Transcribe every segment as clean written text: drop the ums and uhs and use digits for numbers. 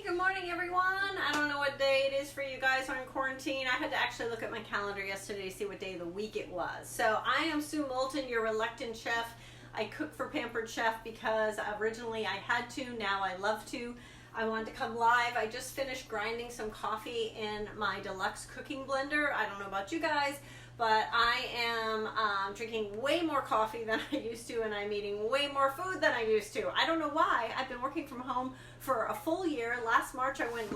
Good morning, everyone. I don't know what day it is for you guys on quarantine. I had to actually look at my calendar yesterday to see what day of the week it was. So I am Sue Moulton, your reluctant chef. I cook for Pampered Chef because originally I had to, now I love to. I wanted to come live. I just finished grinding some coffee in my deluxe cooking blender. I don't know about you guys, but I am drinking way more coffee than I used to, and I'm eating way more food than I used to. I don't know why. I've been working from home for a full year. Last March I went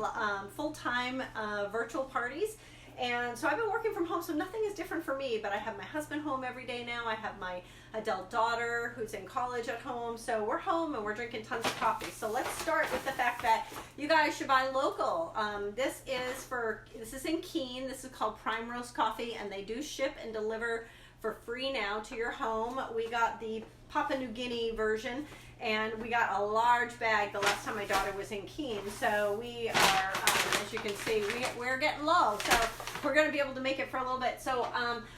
full-time virtual parties, and so I've been working from home, so nothing is different for me, but I have my husband home every day now. I have my adult daughter who's in college at home, so we're home and we're drinking tons of coffee. So let's start with the fact that you guys should buy local. This is in Keene. This is called Prime Roast Coffee, and they do ship and deliver for free now to your home. We got the Papua New Guinea version, and we got a large bag the last time my daughter was in Keene. So we are, as you can see, we're getting low. So we're going to be able to make it for a little bit. So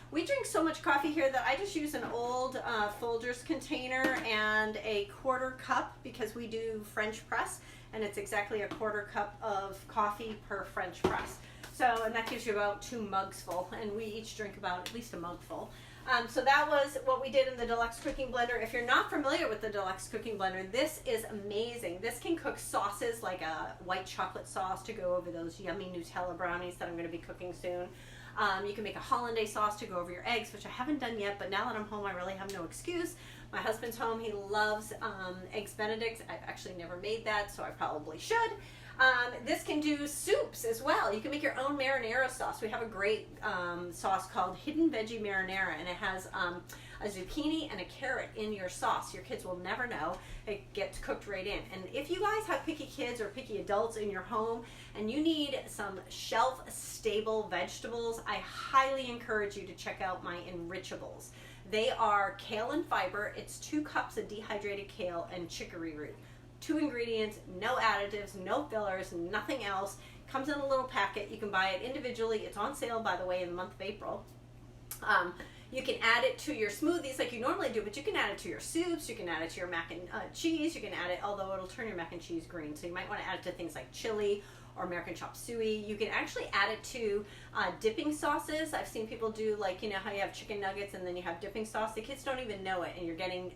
we drink so much coffee here that I just use an old Folgers container and a quarter cup because we do French press, and it's exactly a quarter cup of coffee per French press. So, and that gives you about 2 mugs full, and we each drink about at least a mug full. So that was what we did in the deluxe cooking blender. If you're not familiar with the deluxe cooking blender, this is amazing. This can cook sauces like a white chocolate sauce to go over those yummy Nutella brownies that I'm going to be cooking soon. You can make a hollandaise sauce to go over your eggs, which I haven't done yet, but now that I'm home, I really have no excuse. My husband's home. He loves Eggs Benedicts. I've actually never made that, so I probably should. This can do soups as well. You can make your own marinara sauce. We have a great sauce called Hidden Veggie Marinara, and it has a zucchini and a carrot in your sauce. Your kids will never know. It gets cooked right in. And if you guys have picky kids or picky adults in your home and you need some shelf-stable vegetables, I highly encourage you to check out my Enrichables. They are kale and fiber. It's 2 cups of dehydrated kale and chicory root. 2 ingredients, no additives, no fillers, nothing else. Comes in a little packet. You can buy it individually. It's on sale, by the way, in the month of April. You can add it to your smoothies like you normally do, but you can add it to your soups. You can add it to your mac and cheese. You can add it, although it'll turn your mac and cheese green. So you might want to add it to things like chili or American chop suey. You can actually add it to dipping sauces. I've seen people do, like, you know how you have chicken nuggets and then you have dipping sauce. The kids don't even know it, and you're getting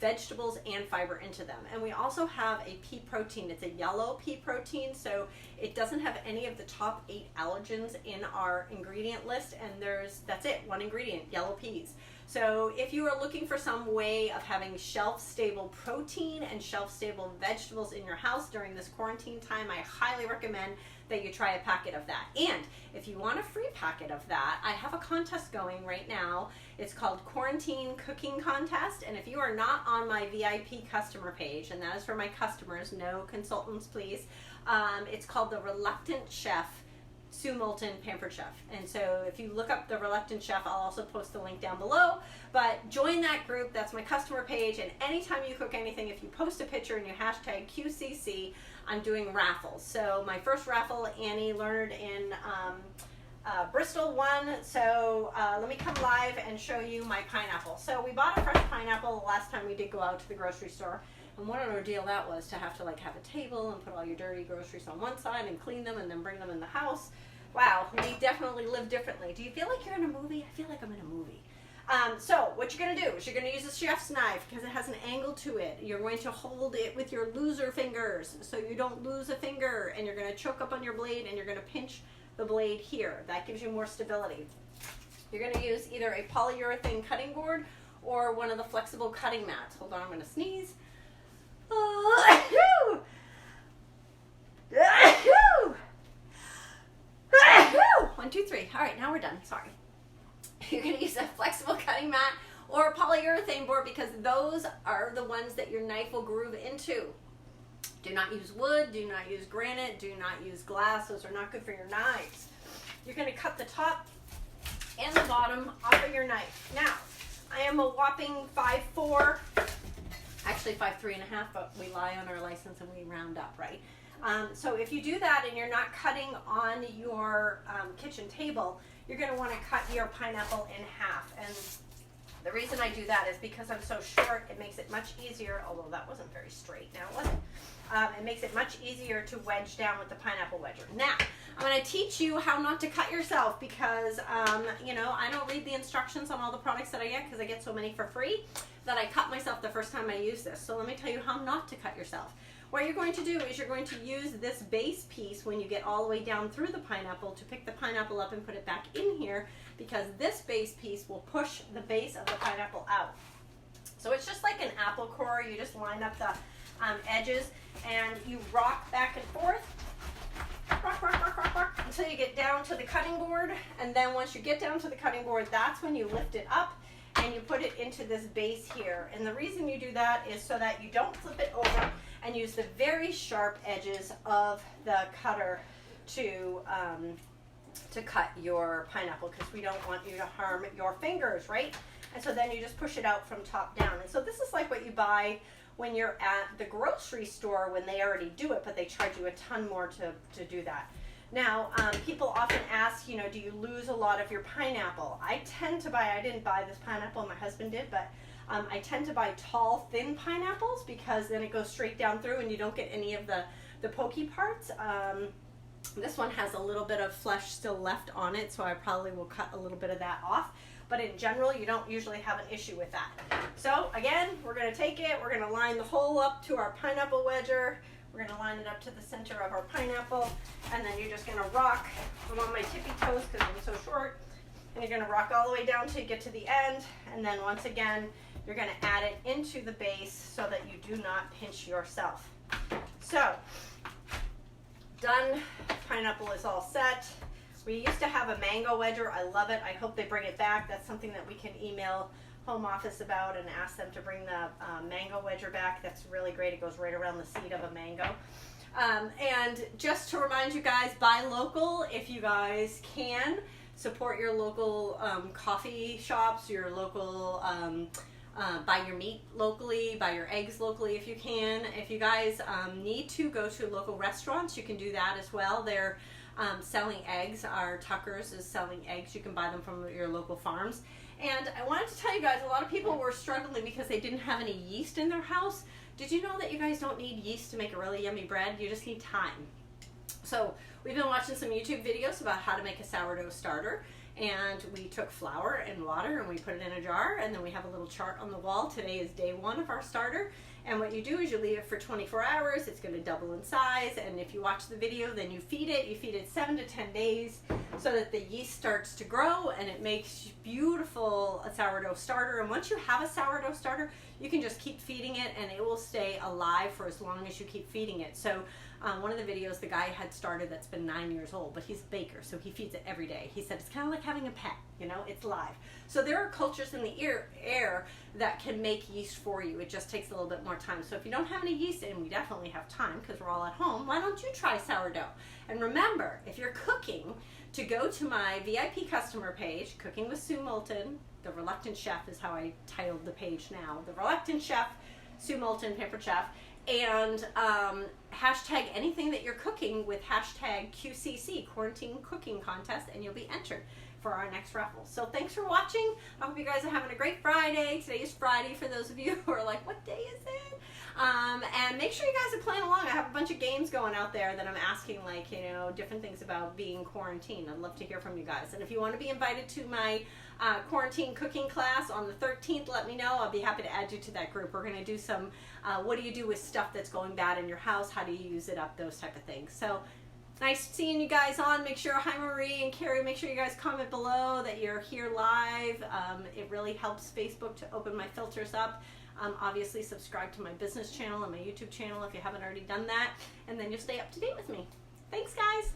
vegetables and fiber into them. And we also have a pea protein. It's a yellow pea protein, so it doesn't have any of the top 8 allergens in our ingredient list, and that's it, 1 ingredient, yellow peas. So if you are looking for some way of having shelf-stable protein and shelf-stable vegetables in your house during this quarantine time, I highly recommend that you try a packet of that. And if you want a free packet of that, I have a contest going right now. It's called Quarantine Cooking Contest, and if you are not on my VIP customer page, and that is for my customers, no consultants please, it's called the Reluctant Chef, Sue Moulton, Pampered Chef. And so if you look up the Reluctant Chef, I'll also post the link down below. But join that group. That's my customer page. And anytime you cook anything, if you post a picture and you hashtag QCC, I'm doing raffles. So my first raffle, Annie Leonard in Bristol won. So let me come live and show you my pineapple. So we bought a fresh pineapple the last time we did go out to the grocery store. And what an ordeal that was, to have to like have a table and put all your dirty groceries on one side and clean them and then bring them in the house. Wow, we definitely live differently. Do you feel like you're in a movie? I feel like I'm in a movie. So what you're going to do is you're going to use a chef's knife because it has an angle to it. You're going to hold it with your loser fingers so you don't lose a finger, and you're going to choke up on your blade and you're going to pinch the blade here. That gives you more stability. You're going to use either a polyurethane cutting board or one of the flexible cutting mats. Hold on, I'm going to sneeze. 1, 2, 3. All right, now we're done. Sorry. You're going to use a flexible cutting mat or a polyurethane board because those are the ones that your knife will groove into. Do not use wood. Do not use granite. Do not use glass. Those are not good for your knives. You're going to cut the top and the bottom off of your knife. Now, I am a whopping 5'4", actually 5'3.5", but we lie on our license and we round up, right? So if you do that and you're not cutting on your kitchen table, you're going to want to cut your pineapple in half. And The reason I do that is because I'm so short, it makes it much easier, although that wasn't very straight now, was it? It makes it much easier to wedge down with the pineapple wedger. Now, I'm going to teach you how not to cut yourself because, you know, I don't read the instructions on all the products that I get because I get so many for free that I cut myself the first time I use this. So let me tell you how not to cut yourself. What you're going to do is you're going to use this base piece when you get all the way down through the pineapple to pick the pineapple up and put it back in here, because this base piece will push the base of the pineapple out. So it's just like an apple core. You just line up the edges and you rock back and forth, rock, until you get down to the cutting board. And then once you get down to the cutting board, that's when you lift it up and you put it into this base here. And the reason you do that is so that you don't flip it over and use the very sharp edges of the cutter to cut your pineapple, because we don't want you to harm your fingers, right? And so then you just push it out from top down. And so this is like what you buy when you're at the grocery store when they already do it, but they charge you a ton more to do that. Now, people often ask, you know, do you lose a lot of your pineapple? I tend to buy, I didn't buy this pineapple, my husband did, but I tend to buy tall, thin pineapples because then it goes straight down through and you don't get any of the pokey parts. This one has a little bit of flesh still left on it, so I probably will cut a little bit of that off. But in general, you don't usually have an issue with that. So again, we're going to take it, we're going to line the hole up to our pineapple wedger. We're going to line it up to the center of our pineapple, and then you're just going to rock. I'm on my tippy toes because I'm so short. And you're going to rock all the way down till you get to the end, and then once again, you're going to add it into the base so that you do not pinch yourself. So, done. Pineapple is all set. We used to have a mango wedger. I love it. I hope they bring it back. That's something that we can email home office about and ask them to bring the mango wedger back. That's really great. It goes right around the seed of a mango. And just to remind you guys, buy local if you guys can. Support your local coffee shops, your local, buy your meat locally, buy your eggs locally if you can. If you guys need to go to local restaurants, you can do that as well. They're selling eggs. Our Tucker's is selling eggs. You can buy them from your local farms. And I wanted to tell you guys, a lot of people were struggling because they didn't have any yeast in their house. Did you know that you guys don't need yeast to make a really yummy bread? You just need time. So we've been watching some YouTube videos about how to make a sourdough starter. And we took flour and water and we put it in a jar, and then we have a little chart on the wall. Today is day 1 of our starter. And what you do is you leave it for 24 hours. It's going to double in size. And if you watch the video, then you feed it. You feed it 7 to 10 days so that the yeast starts to grow and it makes beautiful a sourdough starter. And once you have a sourdough starter, you can just keep feeding it and it will stay alive for as long as you keep feeding it. So one of the videos, the guy had started that's been 9 years old, but he's a baker, so he feeds it every day. He said it's kind of like having a pet, you know, it's live. So there are cultures in the air that can make yeast for you. It just takes a little bit more time. So if you don't have any yeast, and we definitely have time because we're all at home, why don't you try sourdough? And remember, if you're cooking, to go to my VIP customer page, Cooking with Sue Moulton. The Reluctant Chef is how I titled the page now. The Reluctant Chef, Sue Moulton, Pampered Chef. And hashtag anything that you're cooking with hashtag QCC, Quarantine Cooking Contest, and you'll be entered for our next raffle. So thanks for watching. I hope you guys are having a great Friday. Today is Friday for those of you who are like, what day is it? And make sure you guys are playing along. I have a bunch of games going out there that I'm asking, like, you know, different things about being quarantined. I'd love to hear from you guys. And if you want to be invited to my quarantine cooking class on the 13th, let me know. I'll be happy to add you to that group. We're going to do some, what do you do with stuff that's going bad in your house? How do you use it up? Those type of things. So nice seeing you guys on. Make sure, hi Marie and Carrie, make sure you guys comment below that you're here live. It really helps Facebook to open my filters up. Obviously subscribe to my business channel and my YouTube channel if you haven't already done that, and then you'll stay up to date with me. Thanks guys.